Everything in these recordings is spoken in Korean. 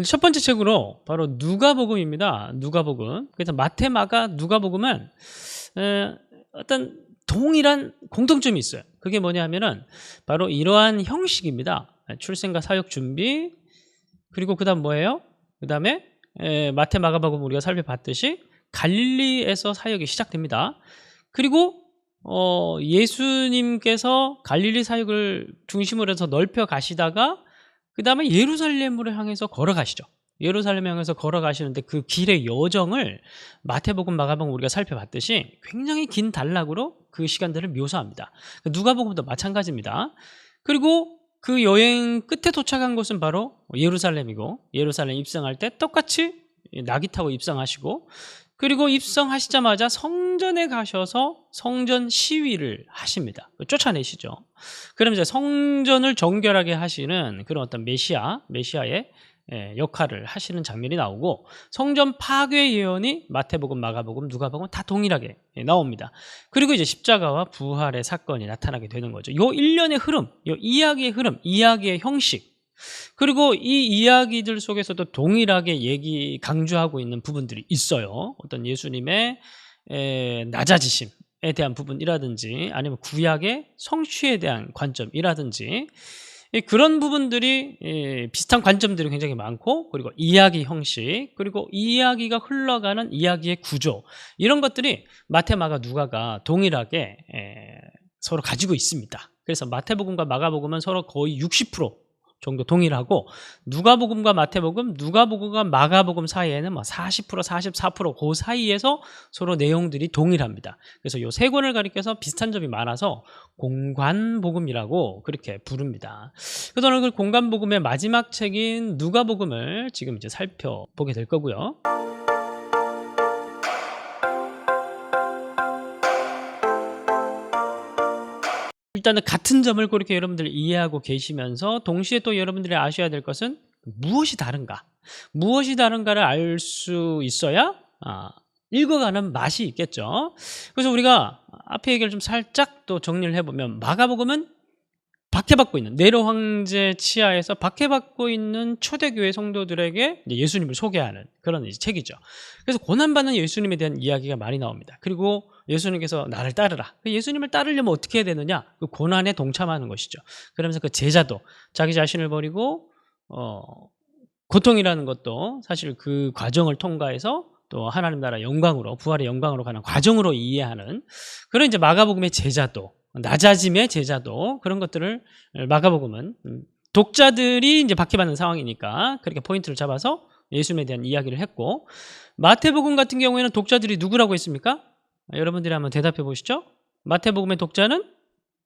첫 번째 책으로 바로 누가복음입니다. 누가복음. 그래서 마태, 마가, 누가복음은 어떤 동일한 공통점이 있어요. 그게 뭐냐면은 바로 이러한 형식입니다. 출생과 사역 준비, 그리고 그다음 뭐예요? 그다음에 마태, 마가복음 우리가 살펴봤듯이 갈릴리에서 사역이 시작됩니다. 그리고 예수님께서 갈릴리 사역을 중심으로 해서 넓혀 가시다가 그 다음에 예루살렘으로 향해서 걸어가시죠. 예루살렘 향해서 걸어가시는데 그 길의 여정을 마태복음, 마가복음 우리가 살펴봤듯이 굉장히 긴 단락으로 그 시간들을 묘사합니다. 누가복음도 마찬가지입니다. 그리고 그 여행 끝에 도착한 곳은 바로 예루살렘이고, 예루살렘 입성할 때 똑같이 나귀 타고 입성하시고, 그리고 입성하시자마자 성전에 가셔서 성전 시위를 하십니다. 쫓아내시죠. 그럼 이제 성전을 정결하게 하시는 그런 어떤 메시아의 역할을 하시는 장면이 나오고, 성전 파괴 예언이 마태복음, 마가복음, 누가복음 다 동일하게 나옵니다. 그리고 이제 십자가와 부활의 사건이 나타나게 되는 거죠. 요 일련의 흐름, 요 이야기의 흐름, 이야기의 형식, 그리고 이 이야기들 속에서도 동일하게 강조하고 있는 부분들이 있어요. 어떤 예수님의 낮아지심에 대한 부분이라든지, 아니면 구약의 성취에 대한 관점이라든지, 그런 부분들이 비슷한 관점들이 굉장히 많고, 그리고 이야기 형식, 그리고 이야기가 흘러가는 이야기의 구조, 이런 것들이 마태, 마가, 누가가 동일하게 서로 가지고 있습니다. 그래서 마태복음과 마가복음은 서로 거의 60% 정도 동일하고, 누가복음과 마태복음, 누가복음과 마가복음 사이에는 40%, 44% 그 사이에서 서로 내용들이 동일합니다. 그래서 이 세 권을 가리켜서 비슷한 점이 많아서 공관복음이라고 그렇게 부릅니다. 그래서 오늘 그 공관복음의 마지막 책인 누가복음을 지금 이제 살펴보게 될 거고요. 일단은 같은 점을 그렇게 여러분들 이해하고 계시면서, 동시에 또 여러분들이 아셔야 될 것은 무엇이 다른가? 무엇이 다른가를 알 수 있어야 읽어가는 맛이 있겠죠. 그래서 우리가 앞에 얘기를 좀 살짝 또 정리를 해보면, 마가복음은 박해받고 있는, 네로 황제 치하에서 박해받고 있는 초대교회 성도들에게 예수님을 소개하는 그런 책이죠. 그래서 고난받는 예수님에 대한 이야기가 많이 나옵니다. 그리고 예수님께서 나를 따르라. 예수님을 따르려면 어떻게 해야 되느냐? 그 고난에 동참하는 것이죠. 그러면서 그 제자도 자기 자신을 버리고 고통이라는 것도 사실 그 과정을 통과해서 또 하나님 나라 영광으로, 부활의 영광으로 가는 과정으로 이해하는 그런 이제 마가복음의 제자도, 낮아짐의 제자도, 그런 것들을 마가복음은 독자들이 이제 박해받는 상황이니까 그렇게 포인트를 잡아서 예수님에 대한 이야기를 했고, 마태복음 같은 경우에는 독자들이 누구라고 했습니까? 여러분들이 한번 대답해 보시죠. 마태복음의 독자는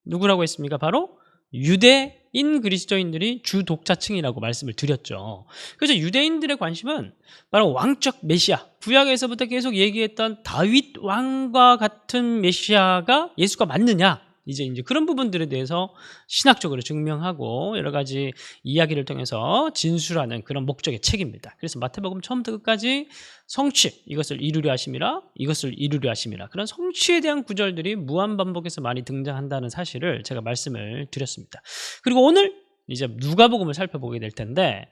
누구라고 했습니까? 바로 유대인 그리스도인들이 주 독자층이라고 말씀을 드렸죠. 그래서 유대인들의 관심은 바로 왕적 메시아, 구약에서부터 계속 얘기했던 다윗 왕과 같은 메시아가 예수가 맞느냐, 이제 그런 부분들에 대해서 신학적으로 증명하고 여러 가지 이야기를 통해서 진술하는 그런 목적의 책입니다. 그래서 마태복음 처음부터 끝까지 성취, 이것을 이루려 하심이라, 이것을 이루려 하심이라, 그런 성취에 대한 구절들이 무한반복해서 많이 등장한다는 사실을 제가 말씀을 드렸습니다. 그리고 오늘 이제 누가복음을 살펴보게 될 텐데,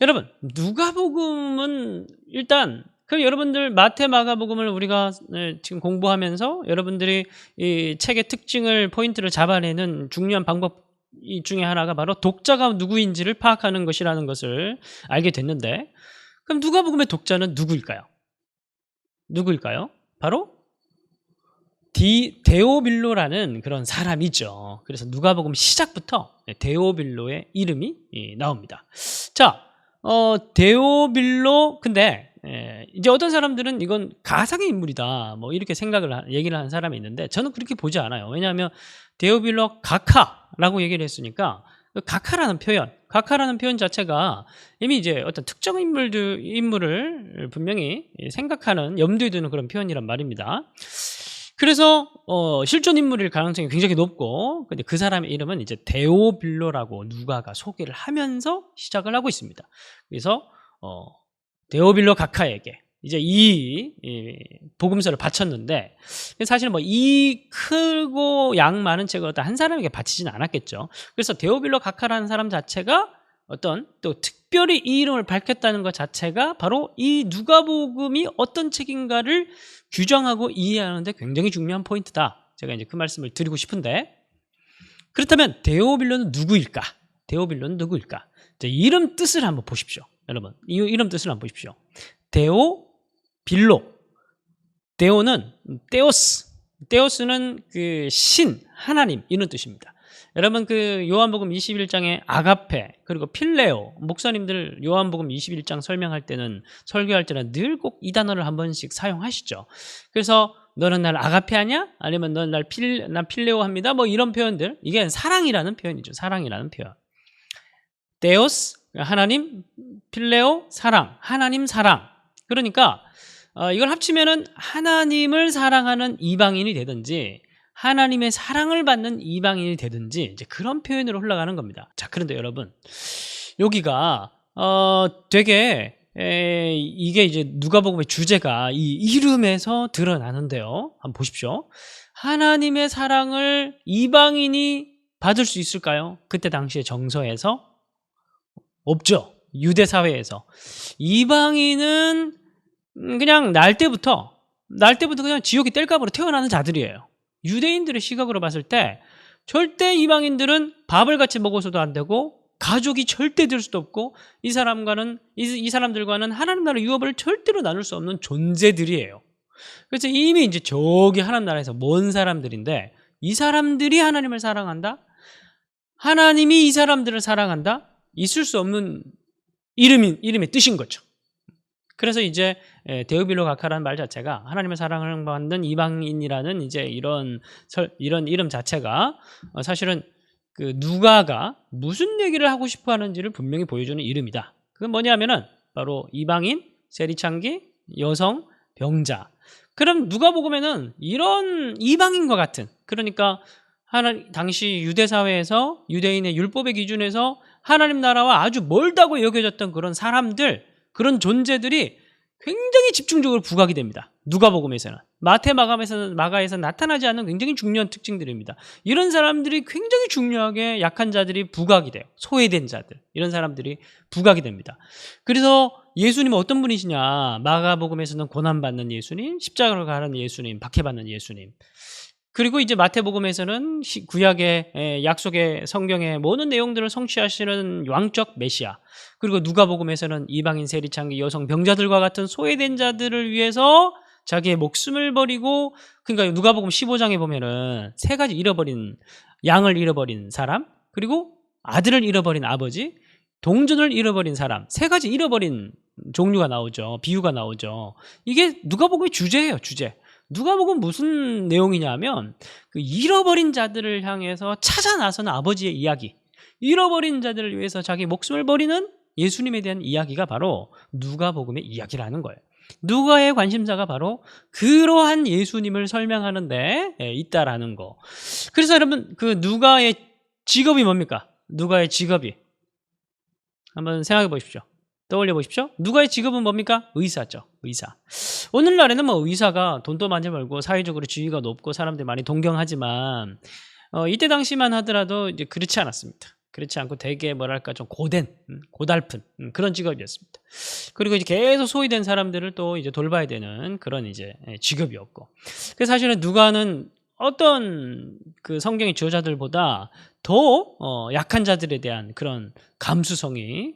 여러분 누가복음은 일단 여러분들 마태, 마가복음을 우리가 지금 공부하면서 여러분들이 이 책의 특징을, 포인트를 잡아내는 중요한 방법 중에 하나가 바로 독자가 누구인지를 파악하는 것이라는 것을 알게 됐는데, 그럼 누가복음의 독자는 누구일까요? 바로 데오빌로라는 그런 사람이죠. 그래서 누가복음 시작부터 데오빌로의 이름이 나옵니다. 자, 데오빌로, 근데 이제 어떤 사람들은 이건 가상의 인물이다 뭐 이렇게 얘기를 하는 사람이 있는데, 저는 그렇게 보지 않아요. 왜냐하면 데오빌로 가카라고 얘기를 했으니까, 가카라는 표현 자체가 이미 이제 어떤 특정 인물을 분명히 생각하는, 염두에 두는 그런 표현이란 말입니다. 그래서 실존 인물일 가능성이 굉장히 높고, 근데 그 사람의 이름은 이제 데오빌로라고 누가가 소개를 하면서 시작을 하고 있습니다. 그래서 데오빌로 가카에게 이제 이 복음서를 바쳤는데, 사실 이 크고 양 많은 책을 어떤 한 사람에게 바치지는 않았겠죠. 그래서 데오빌로 가카라는 사람 자체가 어떤 또 특별히 이 이름을 밝혔다는 것 자체가 바로 이 누가복음이 어떤 책인가를 규정하고 이해하는 데 굉장히 중요한 포인트다. 제가 이제 그 말씀을 드리고 싶은데, 그렇다면 데오빌로는 누구일까? 데오빌로는 누구일까? 자, 이름 뜻을 한번 보십시오. 여러분, 이 이름 뜻을 한번 보십시오. 데오빌로. 데오는 테오스. 테오스는 그 신, 하나님 이런 뜻입니다. 여러분 그 요한복음 21장에 아가페 그리고 필레오, 목사님들 요한복음 21장 설명할 때는, 설교할 때는 늘 꼭 이 단어를 한 번씩 사용하시죠. 그래서 너는 날 아가페하냐? 아니면 너는 난 필레오 합니다. 뭐 이런 표현들, 이게 사랑이라는 표현이죠. 사랑이라는 표현. 데오스 하나님, 필레오 사랑, 하나님 사랑. 그러니까 이걸 합치면은 하나님을 사랑하는 이방인이 되든지 하나님의 사랑을 받는 이방인이 되든지 이제 그런 표현으로 흘러가는 겁니다. 자, 그런데 여러분, 여기가 되게 이게 이제 누가복음의 주제가 이 이름에서 드러나는데요. 한번 보십시오. 하나님의 사랑을 이방인이 받을 수 있을까요? 그때 당시의 정서에서 없죠. 유대 사회에서 이방인은 그냥 날 때부터 그냥 지옥이 뗄감으로 태어나는 자들이에요. 유대인들의 시각으로 봤을 때 절대 이방인들은 밥을 같이 먹어서도 안 되고 가족이 절대 될 수도 없고 이 사람들과는 하나님 나라 유업을 절대로 나눌 수 없는 존재들이에요. 그래서 이미 이제 저기 하나님 나라에서 먼 사람들인데, 이 사람들이 하나님을 사랑한다? 하나님이 이 사람들을 사랑한다? 있을 수 없는 이름의 뜻인 거죠. 그래서 이제 데오빌로 가카라는 말 자체가 하나님의 사랑을 받는 이방인이라는 이제 이런 이름 자체가 사실은 그 누가가 무슨 얘기를 하고 싶어 하는지를 분명히 보여주는 이름이다. 그건 뭐냐면은 바로 이방인, 세리창기, 여성, 병자. 그럼 누가복음에는 이런 이방인과 같은, 그러니까 당시 유대 사회에서 유대인의 율법의 기준에서 하나님 나라와 아주 멀다고 여겨졌던 그런 사람들, 그런 존재들이 굉장히 집중적으로 부각이 됩니다. 누가복음에서는. 마태, 마가에서는 나타나지 않는 굉장히 중요한 특징들입니다. 이런 사람들이 굉장히 중요하게 약한 자들이 부각이 돼요. 소외된 자들, 이런 사람들이 부각이 됩니다. 그래서 예수님은 어떤 분이시냐? 마가복음에서는 고난받는 예수님, 십자가로 가는 예수님, 박해받는 예수님. 그리고 이제 마태복음에서는 구약의 약속의 성경의 모든 내용들을 성취하시는 왕적 메시아. 그리고 누가복음에서는 이방인, 세리창기, 여성, 병자들과 같은 소외된 자들을 위해서 자기의 목숨을 버리고, 그러니까 누가복음 15장에 보면은 세 가지 양을 잃어버린 사람, 그리고 아들을 잃어버린 아버지, 동전을 잃어버린 사람, 세 가지 잃어버린 종류가 나오죠. 비유가 나오죠. 이게 누가복음의 주제예요, 주제. 누가복음 무슨 내용이냐면 그 잃어버린 자들을 향해서 찾아 나서는 아버지의 이야기, 잃어버린 자들을 위해서 자기 목숨을 버리는 예수님에 대한 이야기가 바로 누가복음의 이야기라는 거예요. 누가의 관심사가 바로 그러한 예수님을 설명하는 데 있다라는 거. 그래서 여러분, 그 누가의 직업이 뭡니까? 누가의 직업이 한번 생각해 보십시오. 떠올려 보십시오. 누가의 직업은 뭡니까? 의사죠. 의사. 오늘날에는 뭐 의사가 돈도 많이 벌고 사회적으로 지위가 높고 사람들이 많이 동경하지만 이때 당시만 하더라도 이제 그렇지 않았습니다. 그렇지 않고 되게 뭐랄까 좀 고달픈 그런 직업이었습니다. 그리고 이제 계속 소외된 사람들을 또 이제 돌봐야 되는 그런 이제 직업이었고. 그래서 사실은 누가는 어떤 그 성경의 저자들보다 더 약한 자들에 대한 그런 감수성이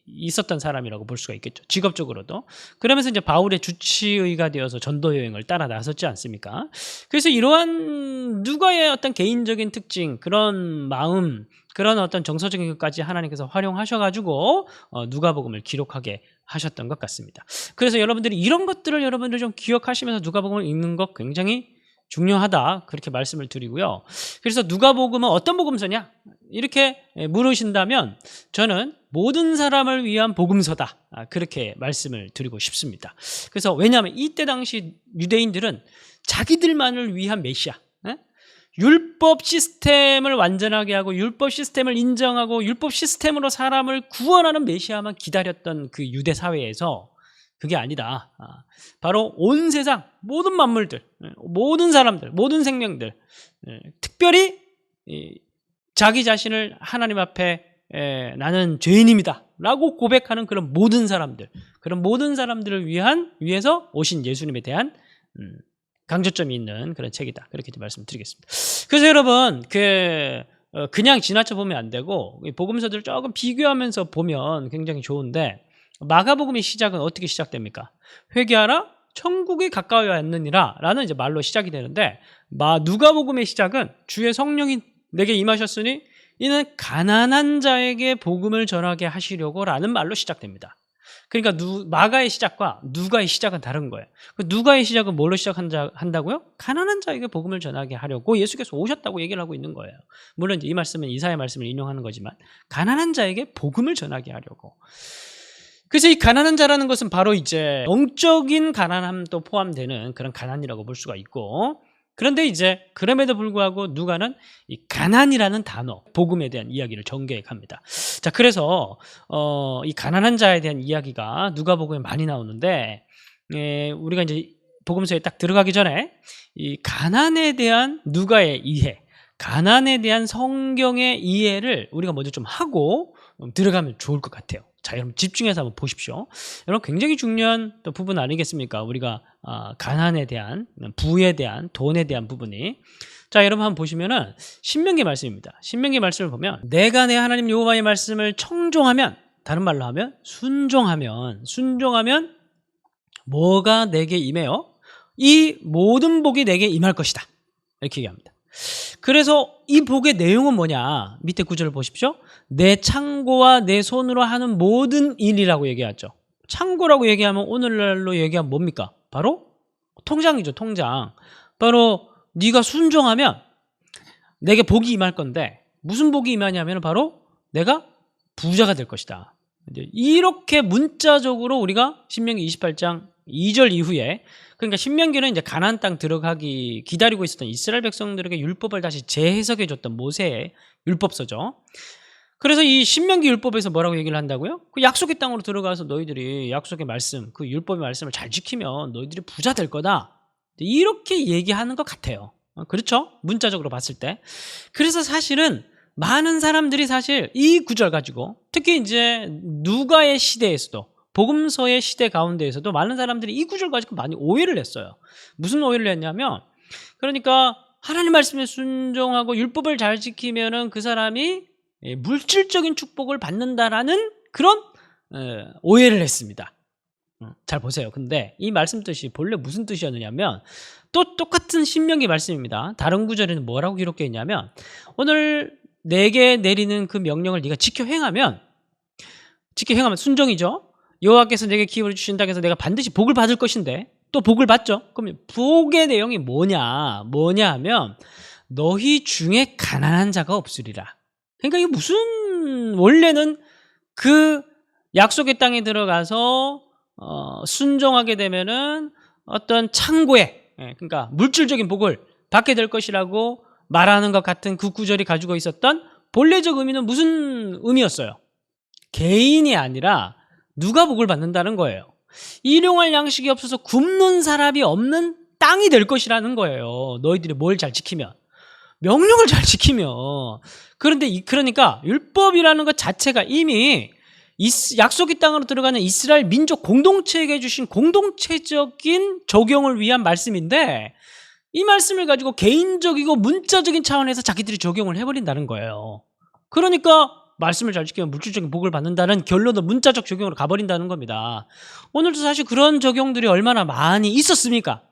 있었던 사람이라고 볼 수가 있겠죠. 직업적으로도. 그러면서 이제 바울의 주치의가 되어서 전도 여행을 따라 나섰지 않습니까? 그래서 이러한 누가의 어떤 개인적인 특징, 그런 마음, 그런 어떤 정서적인 것까지 하나님께서 활용하셔가지고 누가복음을 기록하게 하셨던 것 같습니다. 그래서 여러분들이 이런 것들을 여러분들 좀 기억하시면서 누가복음을 읽는 것 굉장히 중요하다, 그렇게 말씀을 드리고요. 그래서 누가복음은 어떤 복음서냐? 이렇게 물으신다면 저는 모든 사람을 위한 복음서다, 그렇게 말씀을 드리고 싶습니다. 그래서 왜냐하면 이때 당시 유대인들은 자기들만을 위한 메시아, 율법 시스템을 완전하게 하고 율법 시스템을 인정하고 율법 시스템으로 사람을 구원하는 메시아만 기다렸던 그 유대 사회에서 그게 아니다. 바로 온 세상 모든 만물들, 모든 사람들, 모든 생명들, 특별히 자기 자신을 하나님 앞에 나는 죄인입니다 라고 고백하는 그런 모든 사람들을 위해서 오신 예수님에 대한 강조점이 있는 그런 책이다. 그렇게 말씀드리겠습니다. 그래서 여러분 그냥 지나쳐 보면 안 되고 복음서들을 조금 비교하면서 보면 굉장히 좋은데, 마가복음의 시작은 어떻게 시작됩니까? 회개하라, 천국이 가까이 왔느니라 라는 이제 말로 시작이 되는데, 누가복음의 시작은 주의 성령이 내게 임하셨으니 이는 가난한 자에게 복음을 전하게 하시려고 라는 말로 시작됩니다. 그러니까 마가의 시작과 누가의 시작은 다른 거예요. 누가의 시작은 뭘로 시작한다고요? 가난한 자에게 복음을 전하게 하려고 예수께서 오셨다고 얘기를 하고 있는 거예요. 물론 이제 이 말씀은 이사야 말씀을 인용하는 거지만, 가난한 자에게 복음을 전하게 하려고. 그래서 이 가난한 자라는 것은 바로 이제 영적인 가난함도 포함되는 그런 가난이라고 볼 수가 있고, 그런데 이제 그럼에도 불구하고 누가는 이 가난이라는 단어, 복음에 대한 이야기를 전개해 갑니다. 자, 그래서 이 가난한 자에 대한 이야기가 누가복음에 많이 나오는데, 우리가 이제 복음서에 딱 들어가기 전에 이 가난에 대한 누가의 이해, 가난에 대한 성경의 이해를 우리가 먼저 좀 하고 들어가면 좋을 것 같아요. 자, 여러분 집중해서 한번 보십시오. 여러분 굉장히 중요한 또 부분 아니겠습니까? 우리가 가난에 대한, 부에 대한, 돈에 대한 부분이. 자, 여러분 한번 보시면은 신명기 말씀입니다. 신명기 말씀을 보면, 내가 내 하나님 여호와의 말씀을 청종하면, 다른 말로 하면 순종하면 뭐가 내게 임해요? 이 모든 복이 내게 임할 것이다. 이렇게 얘기합니다. 그래서 이 복의 내용은 뭐냐? 밑에 구절을 보십시오. 내 창고와 내 손으로 하는 모든 일이라고 얘기하죠. 창고라고 얘기하면 오늘날로 얘기하면 뭡니까? 바로 통장이죠. 통장. 바로 네가 순종하면 내게 복이 임할 건데, 무슨 복이 임하냐면 바로 내가 부자가 될 것이다. 이렇게 문자적으로 우리가 신명기 28장 2절 이후에, 그러니까 신명기는 이제 가나안 땅 들어가기 기다리고 있었던 이스라엘 백성들에게 율법을 다시 재해석해 줬던 모세의 율법서죠. 그래서 이 신명기 율법에서 뭐라고 얘기를 한다고요? 그 약속의 땅으로 들어가서 너희들이 약속의 말씀, 그 율법의 말씀을 잘 지키면 너희들이 부자 될 거다. 이렇게 얘기하는 것 같아요. 그렇죠? 문자적으로 봤을 때. 그래서 사실은 많은 사람들이 사실 이 구절 가지고, 특히 이제 누가의 시대에서도, 복음서의 시대 가운데에서도 많은 사람들이 이 구절 가지고 많이 오해를 했어요. 무슨 오해를 했냐면, 그러니까 하나님 말씀에 순종하고 율법을 잘 지키면은 그 사람이 물질적인 축복을 받는다라는 그런 오해를 했습니다. 잘 보세요. 근데 이 말씀 뜻이 본래 무슨 뜻이었느냐면, 또 똑같은 신명기 말씀입니다. 다른 구절에는 뭐라고 기록되어 있냐면, 오늘 내게 내리는 그 명령을 네가 지켜 행하면 순종이죠. 여호와께서 내게 기회를 주신다 해서 내가 반드시 복을 받을 것인데, 또 복을 받죠. 그럼 복의 내용이 뭐냐 하면, 너희 중에 가난한 자가 없으리라. 그러니까 이게 무슨, 원래는 그 약속의 땅에 들어가서 순종하게 되면은 어떤 창고에, 그러니까 물질적인 복을 받게 될 것이라고 말하는 것 같은 그 구절이 가지고 있었던 본래적 의미는 무슨 의미였어요? 개인이 아니라 누가 복을 받는다는 거예요. 일용할 양식이 없어서 굶는 사람이 없는 땅이 될 것이라는 거예요. 너희들이 뭘 잘 지키면, 명령을 잘 지키면. 그러니까 율법이라는 것 자체가 이미 약속의 땅으로 들어가는 이스라엘 민족 공동체에게 주신 공동체적인 적용을 위한 말씀인데, 이 말씀을 가지고 개인적이고 문자적인 차원에서 자기들이 적용을 해버린다는 거예요. 그러니까 말씀을 잘 지키면 물질적인 복을 받는다는 결론도 문자적 적용으로 가버린다는 겁니다. 오늘도 사실 그런 적용들이 얼마나 많이 있었습니까?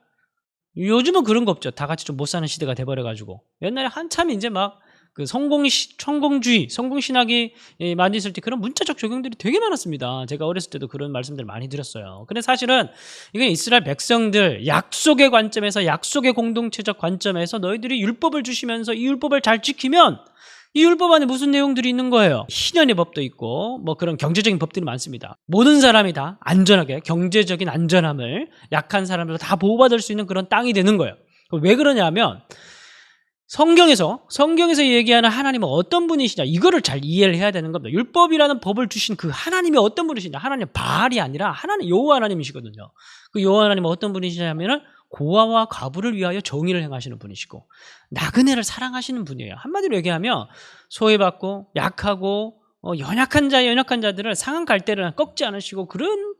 요즘은 그런 거 없죠. 다 같이 좀 못 사는 시대가 돼버려가지고. 옛날에 한참 이제 막 그 성공주의, 성공신학이 많이 있을 때 그런 문자적 적용들이 되게 많았습니다. 제가 어렸을 때도 그런 말씀들 많이 드렸어요. 근데 사실은 이건 이스라엘 백성들 약속의 관점에서, 약속의 공동체적 관점에서 너희들이 율법을 주시면서 이 율법을 잘 지키면, 이 율법 안에 무슨 내용들이 있는 거예요? 희년의 법도 있고 뭐 그런 경제적인 법들이 많습니다. 모든 사람이 다 안전하게, 경제적인 안전함을, 약한 사람들도 다 보호받을 수 있는 그런 땅이 되는 거예요. 왜 그러냐면, 성경에서 얘기하는 하나님은 어떤 분이시냐, 이거를 잘 이해를 해야 되는 겁니다. 율법이라는 법을 주신 그 하나님이 어떤 분이시냐, 하나님 바알이 아니라 하나님 여호와 하나님이시거든요. 그 여호와 하나님은 어떤 분이시냐면은 고아와 과부를 위하여 정의를 행하시는 분이시고 나그네를 사랑하시는 분이에요. 한마디로 얘기하면 소외받고 약하고 연약한 자들을 상한 갈대를 꺾지 않으시고 그런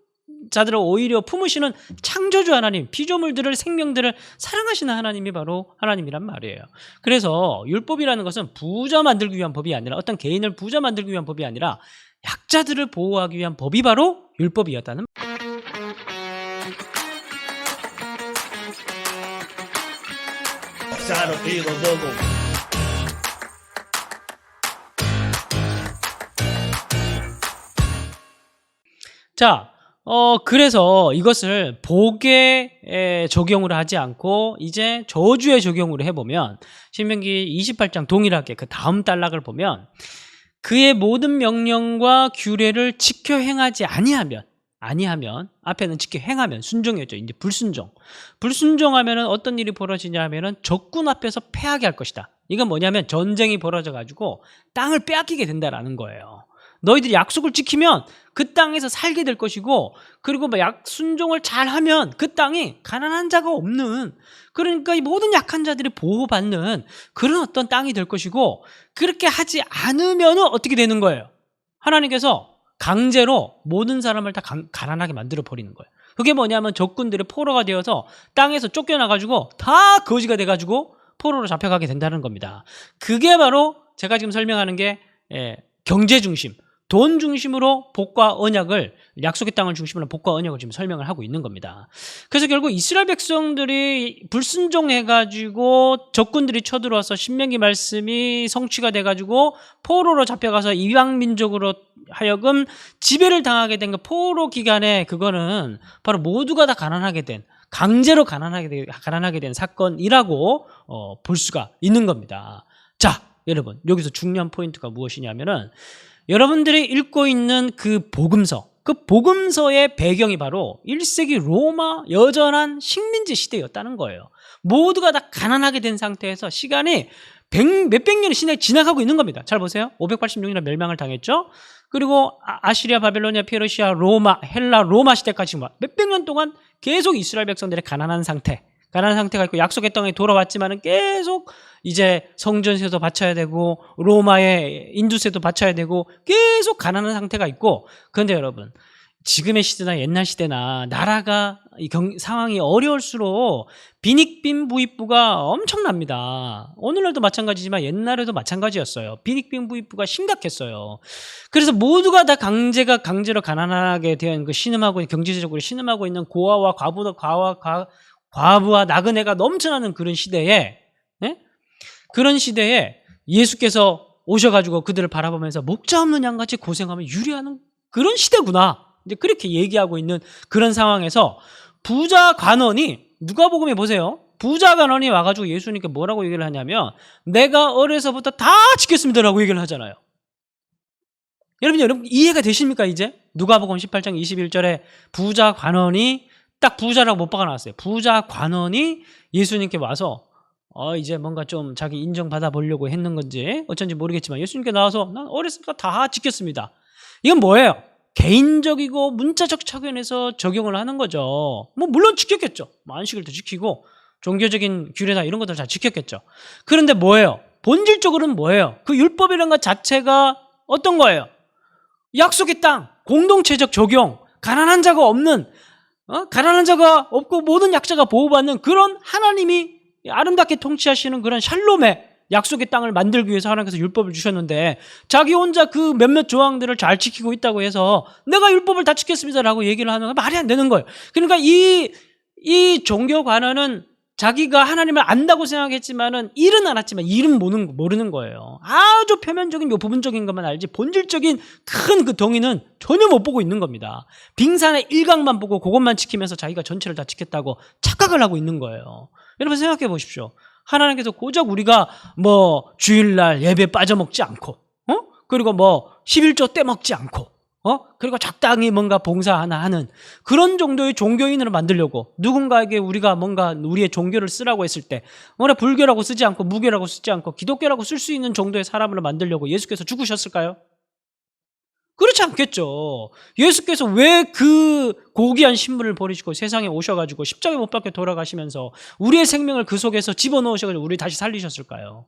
자들을 오히려 품으시는 창조주 하나님, 피조물들을 생명들을 사랑하시는 하나님이 바로 하나님이란 말이에요. 그래서 율법이라는 것은 부자 만들기 위한 법이 아니라 어떤 개인을 부자 만들기 위한 법이 아니라 약자들을 보호하기 위한 법이 바로 율법이었다는 자, 그래서 이것을 복에 적용을 하지 않고 이제 저주에 적용을 해보면 신명기 28장 동일하게 그 다음 단락을 보면 그의 모든 명령과 규례를 지켜 행하지 아니하면 앞에는 지켜 행하면 순종이었죠. 이제 불순종하면은 어떤 일이 벌어지냐 하면은 적군 앞에서 패하게 할 것이다. 이건 뭐냐면 전쟁이 벌어져 가지고 땅을 빼앗기게 된다라는 거예요. 너희들이 약속을 지키면 그 땅에서 살게 될 것이고, 그리고 순종을 잘하면 그 땅이 가난한 자가 없는, 그러니까 이 모든 약한 자들이 보호받는 그런 어떤 땅이 될 것이고, 그렇게 하지 않으면 어떻게 되는 거예요? 하나님께서 강제로 모든 사람을 다 가난하게 만들어 버리는 거예요. 그게 뭐냐면 적군들의 포로가 되어서 땅에서 쫓겨나가지고 다 거지가 돼가지고 포로로 잡혀가게 된다는 겁니다. 그게 바로 제가 지금 설명하는 게 경제 중심, 돈 중심으로 복과 언약을, 약속의 땅을 중심으로 복과 언약을 지금 설명을 하고 있는 겁니다. 그래서 결국 이스라엘 백성들이 불순종해가지고 적군들이 쳐들어와서 신명기 말씀이 성취가 돼가지고 포로로 잡혀가서 이방 민족으로 하여금 지배를 당하게 된 그 포로 기간에, 그거는 바로 모두가 다 가난하게 된, 강제로 가난하게 된 사건이라고 볼 수가 있는 겁니다. 자, 여러분, 여기서 중요한 포인트가 무엇이냐면은 여러분들이 읽고 있는 그 복음서의 배경이 바로 1세기 로마 여전한 식민지 시대였다는 거예요. 모두가 다 가난하게 된 상태에서 시간이 몇백 년이 지나가고 있는 겁니다. 잘 보세요. 586년에 멸망을 당했죠. 그리고 아시리아, 바벨로니아, 페르시아, 로마, 헬라, 로마 시대까지 몇백 년 동안 계속 이스라엘 백성들의 가난한 상태가 있고, 약속의 땅에 돌아왔지만은 계속 이제 성전세도 바쳐야 되고 로마의 인두세도 바쳐야 되고 계속 가난한 상태가 있고, 그런데 여러분, 지금의 시대나 옛날 시대나 나라가 상황이 어려울수록 빈익빈 부익부가 엄청납니다. 오늘날도 마찬가지지만 옛날에도 마찬가지였어요. 빈익빈 부익부가 심각했어요. 그래서 모두가 다 강제로 가난하게 된, 그 경제적으로 신음하고 있는 과부와 나그네가 넘쳐나는 그런 시대에, 그런 시대에 예수께서 오셔가지고 그들을 바라보면서 목자 없는 양같이 고생하면 유리하는 그런 시대구나, 이제 그렇게 얘기하고 있는 그런 상황에서 부자 관원이, 누가복음에 보세요. 부자 관원이 와가지고 예수님께 뭐라고 얘기를 하냐면 내가 어려서부터 다 지켰습니다라고 얘기를 하잖아요. 여러분 이해가 되십니까? 이제 누가복음 18장 21절에 부자 관원이, 딱 부자라고 못 박아놨어요. 부자 관원이 예수님께 와서 이제 뭔가 좀 자기 인정받아 보려고 했는 건지 어쩐지 모르겠지만 예수님께 나와서 난 어렸을 때 다 지켰습니다. 이건 뭐예요? 개인적이고 문자적 차원에서 적용을 하는 거죠. 물론 지켰겠죠. 안식일도 지키고 종교적인 규례나 이런 것들 잘 지켰겠죠. 그런데 뭐예요? 본질적으로는 뭐예요? 그 율법이라는 것 자체가 어떤 거예요? 약속의 땅, 공동체적 적용, 가난한 자가 없고 모든 약자가 보호받는 그런 하나님이 아름답게 통치하시는 그런 샬롬의 약속의 땅을 만들기 위해서 하나님께서 율법을 주셨는데, 자기 혼자 그 몇몇 조항들을 잘 지키고 있다고 해서 내가 율법을 다 지켰습니다라고 얘기를 하는 건 말이 안 되는 거예요. 그러니까 이 종교 관원은 자기가 하나님을 안다고 생각했지만은 일은 알았지만 일은 모르는 거예요. 아주 표면적인 부분적인 것만 알지 본질적인 큰 그 동의는 전혀 못 보고 있는 겁니다. 빙산의 일각만 보고 그것만 지키면서 자기가 전체를 다 지켰다고 착각을 하고 있는 거예요. 여러분 생각해 보십시오. 하나님께서 고작 우리가 주일날 예배 빠져먹지 않고, 그리고 11조 떼먹지 않고, 그리고 적당히 뭔가 봉사 하나 하는 그런 정도의 종교인으로 만들려고, 누군가에게 우리가 뭔가 우리의 종교를 쓰라고 했을 때 불교라고 쓰지 않고 무교라고 쓰지 않고 기독교라고 쓸 수 있는 정도의 사람으로 만들려고 예수께서 죽으셨을까요? 그렇지 않겠죠. 예수께서 왜 그 고귀한 신분을 버리시고 세상에 오셔가지고 십자가에 못 박혀 돌아가시면서 우리의 생명을 그 속에서 집어넣으셔가지고 우리 다시 살리셨을까요?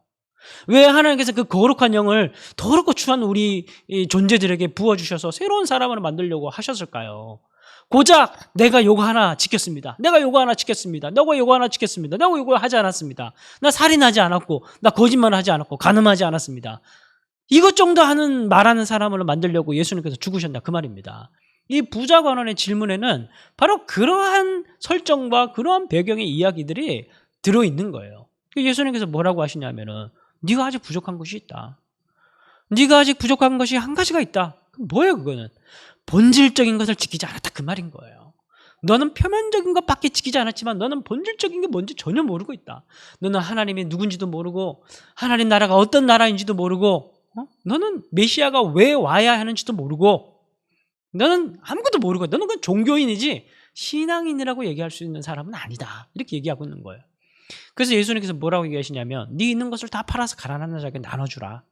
왜 하나님께서 그 거룩한 영을 더럽고 추한 우리 이 존재들에게 부어주셔서 새로운 사람을 만들려고 하셨을까요? 고작 내가 요거 하나 지켰습니다. 내가 요거 하나 지켰습니다. 너가 요거 하나 지켰습니다. 내가 요거 하지 않았습니다. 나 살인하지 않았고, 나 거짓말하지 않았고, 간음하지 않았습니다. 이것 정도 하는 말하는 사람을 만들려고 예수님께서 죽으셨다 그 말입니다. 이 부자 관원의 질문에는 바로 그러한 설정과 그러한 배경의 이야기들이 들어있는 거예요. 예수님께서 뭐라고 하시냐면은 네가 아직 부족한 것이 있다. 네가 아직 부족한 것이 한 가지가 있다. 뭐예요 그거는? 본질적인 것을 지키지 않았다 그 말인 거예요. 너는 표면적인 것밖에 지키지 않았지만 너는 본질적인 게 뭔지 전혀 모르고 있다. 너는 하나님이 누군지도 모르고 하나님 나라가 어떤 나라인지도 모르고 너는 메시아가 왜 와야 하는지도 모르고 너는 아무것도 모르고 너는 그냥 종교인이지 신앙인이라고 얘기할 수 있는 사람은 아니다. 이렇게 얘기하고 있는 거예요. 그래서 예수님께서 뭐라고 얘기하시냐면 네 있는 것을 다 팔아서 가난한 자에게 나눠주라.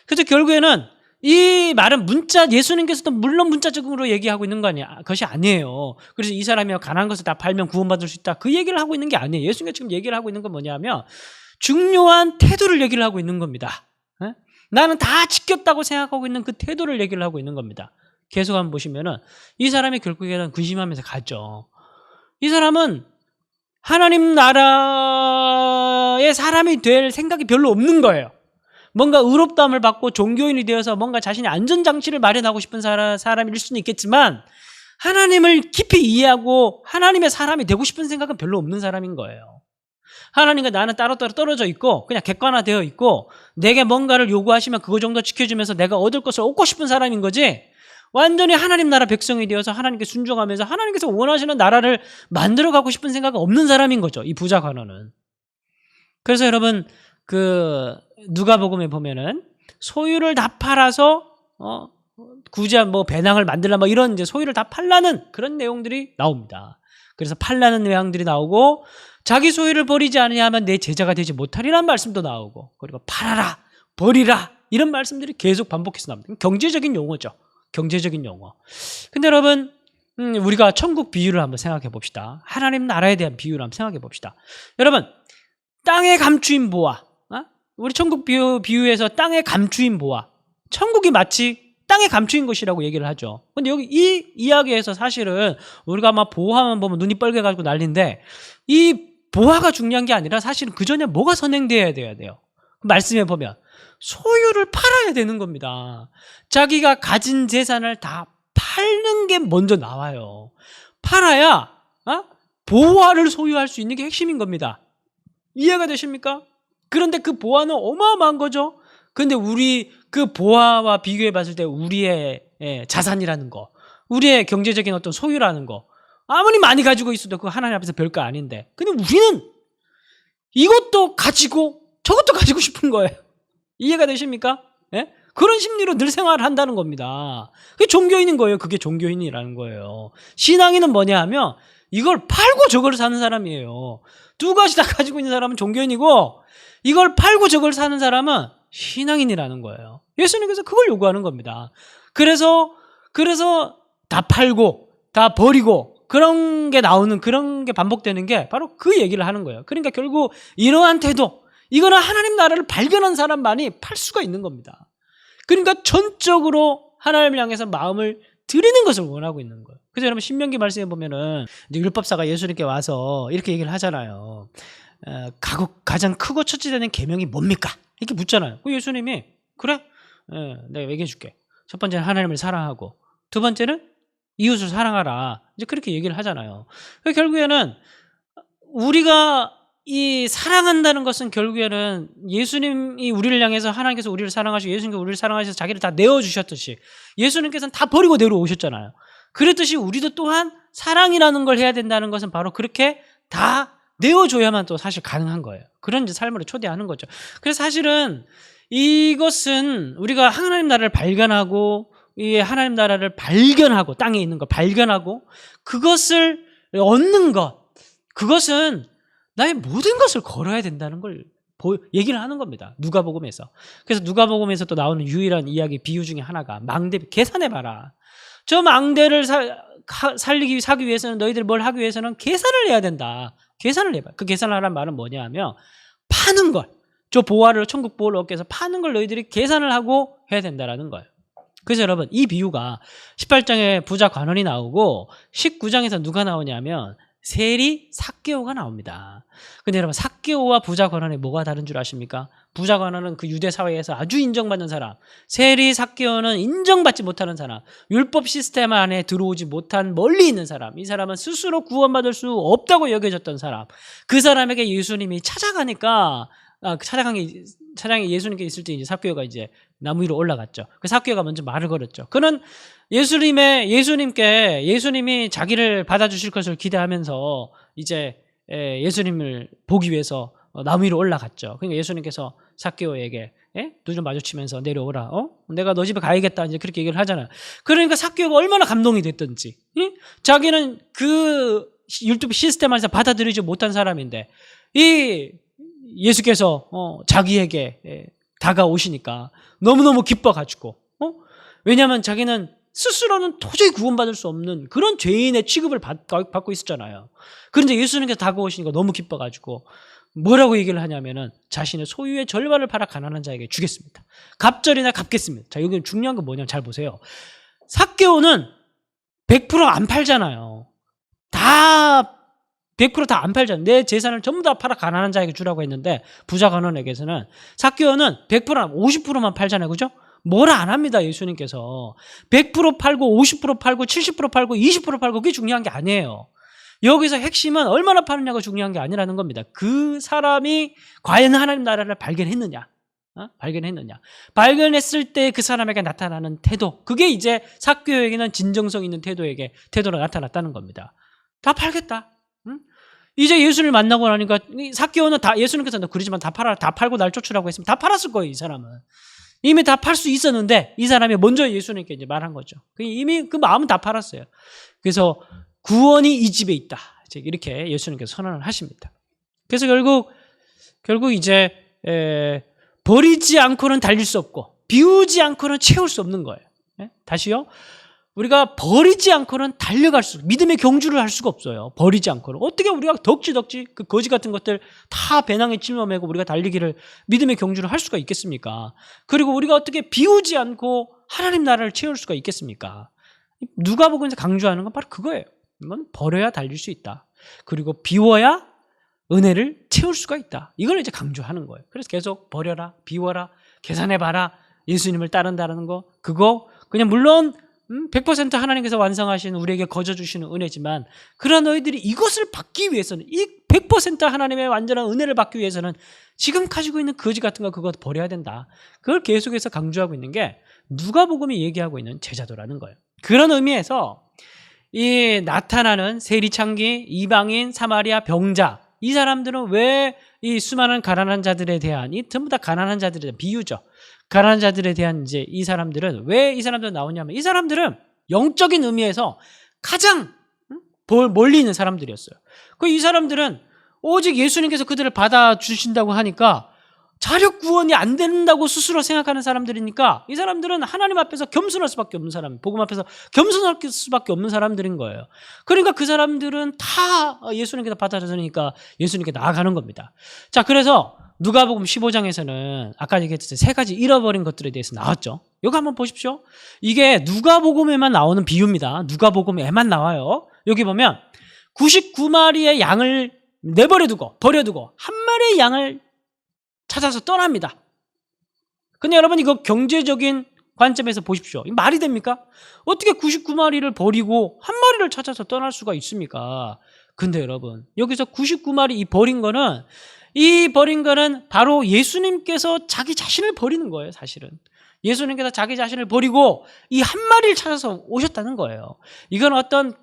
그래서 결국에는 이 말은 예수님께서도 물론 문자적으로 얘기하고 있는 것이 아니에요. 그래서 이 사람이 가난한 것을 다 팔면 구원받을 수 있다. 그 얘기를 하고 있는 게 아니에요. 예수님께서 지금 얘기를 하고 있는 건 뭐냐면 중요한 태도를 얘기를 하고 있는 겁니다. 나는 다 지켰다고 생각하고 있는 그 태도를 얘기를 하고 있는 겁니다. 계속 한번 보시면은 이 사람이 결국에는 근심하면서 가죠. 이 사람은 하나님 나라의 사람이 될 생각이 별로 없는 거예요. 뭔가 의롭다함을 받고 종교인이 되어서 뭔가 자신의 안전장치를 마련하고 싶은 사람일 수는 있겠지만 하나님을 깊이 이해하고 하나님의 사람이 되고 싶은 생각은 별로 없는 사람인 거예요. 하나님과 나는 따로따로 떨어져 있고 그냥 객관화되어 있고 내게 뭔가를 요구하시면 그거 정도 지켜주면서 내가 얻을 것을 얻고 싶은 사람인 거지 완전히 하나님 나라 백성이 되어서 하나님께 순종하면서 하나님께서 원하시는 나라를 만들어가고 싶은 생각은 없는 사람인 거죠. 이 부자 관원은. 그래서 여러분 누가복음에 보면은 소유를 다 팔아서 굳이 뭐 배낭을 만들라 뭐 이런 이제 소유를 다 팔라는 그런 내용들이 나옵니다. 그래서 팔라는 내용들이 나오고 자기 소유를 버리지 않으면 내 제자가 되지 못하리라는 말씀도 나오고 그리고 팔아라 버리라 이런 말씀들이 계속 반복해서 나옵니다. 경제적인 용어죠. 경제적인 용어. 근데 여러분 우리가 천국 비유를 한번 생각해 봅시다. 하나님 나라에 대한 비유를 한번 생각해 봅시다. 여러분 땅에 감추인 보화 우리 천국 비유에서 땅에 감추인 보화 천국이 마치 땅에 감추인 것이라고 얘기를 하죠. 근데 여기 이 이야기에서 사실은 우리가 막 보화만 보면 눈이 빨개가지고 난리인데 이 보화가 중요한 게 아니라 사실은 그 전에 뭐가 선행되어야 돼요. 말씀에 보면 소유를 팔아야 되는 겁니다. 자기가 가진 재산을 다 팔는 게 먼저 나와요. 팔아야 보화를 소유할 수 있는 게 핵심인 겁니다. 이해가 되십니까? 그런데 그 보화는 어마어마한 거죠. 그런데 우리 그 보화와 비교해 봤을 때 우리의 자산이라는 거, 우리의 경제적인 어떤 소유라는 거 아무리 많이 가지고 있어도 그거 하나님 앞에서 별거 아닌데 근데 우리는 이것도 가지고 저것도 가지고 싶은 거예요. 이해가 되십니까? 예? 그런 심리로 늘 생활을 한다는 겁니다. 그게 종교인인 거예요. 그게 종교인이라는 거예요. 신앙인은 뭐냐 하면 이걸 팔고 저걸 사는 사람이에요. 두 가지 다 가지고 있는 사람은 종교인이고 이걸 팔고 저걸 사는 사람은 신앙인이라는 거예요. 예수님께서 그걸 요구하는 겁니다. 그래서 다 팔고 다 버리고 그런 게 나오는 그런 게 반복되는 게 바로 그 얘기를 하는 거예요. 그러니까 결국 이러한 태도 이거는 하나님 나라를 발견한 사람만이 팔 수가 있는 겁니다. 그러니까 전적으로 하나님을 향해서 마음을 드리는 것을 원하고 있는 거예요. 그래서 여러분 신명기 말씀에 보면은 이제 율법사가 예수님께 와서 이렇게 얘기를 하잖아요. 가장 크고 첫째 되는 계명이 뭡니까? 이렇게 묻잖아요. 그 예수님이 그래? 내가 얘기해 줄게. 첫 번째는 하나님을 사랑하고 두 번째는 이웃을 사랑하라. 이제 그렇게 얘기를 하잖아요. 결국에는 우리가 이 사랑한다는 것은 결국에는 예수님이 우리를 향해서 하나님께서 우리를 사랑하시고 예수님께서 우리를 사랑하셔서 자기를 다 내어주셨듯이 예수님께서는 다 버리고 내려오셨잖아요. 그랬듯이 우리도 또한 사랑이라는 걸 해야 된다는 것은 바로 그렇게 다 내어줘야만 또 사실 가능한 거예요. 그런 이제 삶으로 초대하는 거죠. 그래서 사실은 이것은 우리가 하나님 나라를 발견하고 이 하나님 나라를 발견하고 땅에 있는 거 발견하고 그것을 얻는 것 그것은 나의 모든 것을 걸어야 된다는 걸 얘기를 하는 겁니다. 누가복음에서. 그래서 누가복음에서 또 나오는 유일한 이야기 비유 중에 하나가 망대 계산해봐라. 저 망대를 사기 위해서는 너희들 뭘 하기 위해서는 계산을 해야 된다. 계산을 해봐. 그 계산을 하라는 말은 뭐냐 하면 파는 걸 저 보화를 천국 보화를 얻기 위해서 파는 걸 너희들이 계산을 하고 해야 된다라는 거예요. 그래서 여러분 이 비유가 18장에 부자 관원이 나오고 19장에서 누가 나오냐면 세리 삭개오가 나옵니다. 근데 여러분 삭개오와 부자 관원의 뭐가 다른 줄 아십니까? 부자 관원은 그 유대 사회에서 아주 인정받는 사람, 세리 삭개오는 인정받지 못하는 사람, 율법 시스템 안에 들어오지 못한 멀리 있는 사람, 이 사람은 스스로 구원받을 수 없다고 여겨졌던 사람. 그 사람에게 예수님이 찾아가니까 차장에 예수님께 있을 때 이제 삭개오가 이제 나무 위로 올라갔죠. 그 삭개오가 먼저 말을 걸었죠. 그는 예수님이 자기를 받아주실 것을 기대하면서 이제 예수님을 보기 위해서 나무 위로 올라갔죠. 그러니까 예수님께서 삭개오에게 눈을 마주치면서 내려오라. 내가 너 집에 가야겠다. 이제 그렇게 얘기를 하잖아요. 그러니까 삭개오가 얼마나 감동이 됐든지, 자기는 그 율법 시스템 안에서 받아들이지 못한 사람인데 이 예수께서 자기에게 다가오시니까 너무너무 기뻐가지고, 왜냐하면 자기는 스스로는 도저히 구원받을 수 없는 그런 죄인의 취급을 받고 있었잖아요. 그런데 예수님께서 다가오시니까 너무 기뻐가지고 뭐라고 얘기를 하냐면은 자신의 소유의 절반을 팔아 가난한 자에게 주겠습니다. 갑절이나 갚겠습니다. 자, 여기 중요한 건 뭐냐면 잘 보세요. 삭개오는 100% 안 팔잖아요. 100% 다 안 팔잖아요. 내 재산을 전부 다 팔아 가난한 자에게 주라고 했는데 부자 관원에게서는 삭개오는 100% 50%만 팔잖아요. 그죠? 뭐라 안 합니다. 예수님께서 100% 팔고 50% 팔고 70% 팔고 20% 팔고 그게 중요한 게 아니에요. 여기서 핵심은 얼마나 파느냐가 중요한 게 아니라는 겁니다. 그 사람이 과연 하나님 나라를 발견했느냐, 발견했을 때 그 사람에게 나타나는 태도, 그게 이제 삭개오에게는 진정성 있는 태도로 나타났다는 겁니다. 다 팔겠다. 이제 예수를 만나고 나니까 삭개오는 다 예수님께서 너 그러지만 다 팔고 날 쫓으라고 했으면 다 팔았을 거예요. 이 사람은 이미 다 팔 수 있었는데 이 사람이 먼저 예수님께 이제 말한 거죠. 이미 그 마음은 다 팔았어요. 그래서 구원이 이 집에 있다. 이렇게 예수님께서 선언을 하십니다. 그래서 결국 이제 버리지 않고는 달릴 수 없고 비우지 않고는 채울 수 없는 거예요. 다시요. 우리가 버리지 않고는 믿음의 경주를 할 수가 없어요. 버리지 않고는. 어떻게 우리가 덕지 그 거지 같은 것들 다 배낭에 짊어매고 우리가 달리기를 믿음의 경주를 할 수가 있겠습니까? 그리고 우리가 어떻게 비우지 않고 하나님 나라를 채울 수가 있겠습니까? 누가복음에서 강조하는 건 바로 그거예요. 이건 버려야 달릴 수 있다. 그리고 비워야 은혜를 채울 수가 있다. 이걸 이제 강조하는 거예요. 그래서 계속 버려라, 비워라, 계산해봐라, 예수님을 따른다는 거, 그거 그냥 물론 100% 하나님께서 완성하신 우리에게 거저주시는 은혜지만 그런 너희들이 이것을 받기 위해서는 이 100% 하나님의 완전한 은혜를 받기 위해서는 지금 가지고 있는 거지 같은 거 그거 버려야 된다. 그걸 계속해서 강조하고 있는 게 누가복음이 얘기하고 있는 제자도라는 거예요. 그런 의미에서 이 나타나는 세리창기, 이방인, 사마리아, 병자, 이 사람들은 왜 이 수많은 가난한 자들에 대한 이 전부 다 가난한 자들에 대한 비유죠. 가난한 자들에 대한 이제 이 사람들은 왜 이 사람들 나오냐면 이 사람들은 영적인 의미에서 가장 멀리 있는 사람들이었어요. 이 사람들은 오직 예수님께서 그들을 받아주신다고 하니까 자력 구원이 안 된다고 스스로 생각하는 사람들이니까 이 사람들은 하나님 앞에서 겸손할 수밖에 없는 사람, 복음 앞에서 겸손할 수밖에 없는 사람들인 거예요. 그러니까 그 사람들은 다 예수님께서 받아주니까 예수님께 나아가는 겁니다. 자, 그래서 누가복음 15장에서는 아까 얘기했듯이 세 가지 잃어버린 것들에 대해서 나왔죠. 여기 한번 보십시오. 이게 누가복음에만 나오는 비유입니다. 누가복음에만 나와요. 여기 보면 99마리의 양을 버려두고 한 마리의 양을 찾아서 떠납니다. 근데 여러분 이거 경제적인 관점에서 보십시오. 이 말이 됩니까? 어떻게 99마리를 버리고 한 마리를 찾아서 떠날 수가 있습니까? 근데 여러분 여기서 99마리 이 버린 거는 바로 예수님께서 자기 자신을 버리는 거예요. 사실은 예수님께서 자기 자신을 버리고 이 한 마리를 찾아서 오셨다는 거예요. 이건 어떤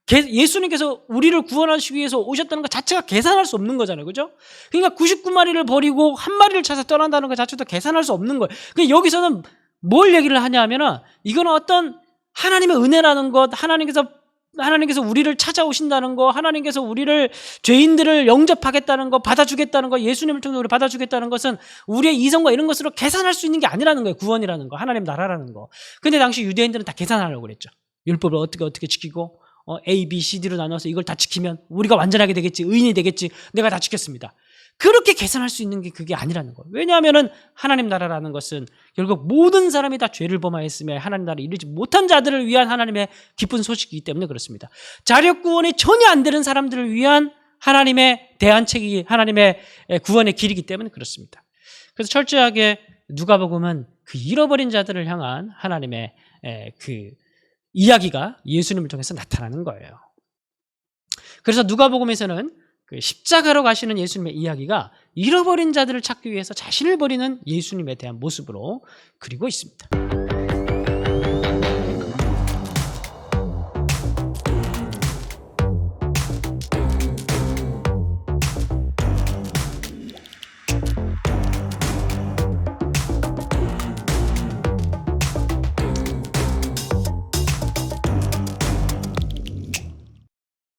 예수님께서 우리를 구원하시기 위해서 오셨다는 것 자체가 계산할 수 없는 거잖아요. 그죠? 그러니까 99마리를 버리고 한 마리를 찾아 떠난다는 것 자체도 계산할 수 없는 거예요. 그러니까 여기서는 뭘 얘기를 하냐 하면은 이거는 어떤 하나님의 은혜라는 것, 하나님께서 우리를 찾아오신다는 거, 하나님께서 우리를 죄인들을 영접하겠다는 거, 받아주겠다는 거, 예수님을 통해서 우리를 받아주겠다는 것은 우리의 이성과 이런 것으로 계산할 수 있는 게 아니라는 거예요. 구원이라는 거, 하나님 나라라는 거. 근데 당시 유대인들은 다 계산하려고 그랬죠. 율법을 어떻게 지키고 A, B, C, D로 나눠서 이걸 다 지키면 우리가 완전하게 되겠지, 의인이 되겠지, 내가 다 지켰습니다. 그렇게 계산할 수 있는 게 그게 아니라는 거예요. 왜냐하면은 하나님 나라라는 것은 결국 모든 사람이 다 죄를 범하였으며 하나님 나라에 이르지 못한 자들을 위한 하나님의 기쁜 소식이기 때문에 그렇습니다. 자력 구원이 전혀 안 되는 사람들을 위한 하나님의 대안책이 하나님의 구원의 길이기 때문에 그렇습니다. 그래서 철저하게 누가복음은 그 잃어버린 자들을 향한 하나님의 그 이야기가 예수님을 통해서 나타나는 거예요. 그래서 누가복음에서는 그 십자가로 가시는 예수님의 이야기가 잃어버린 자들을 찾기 위해서 자신을 버리는 예수님에 대한 모습으로 그리고 있습니다.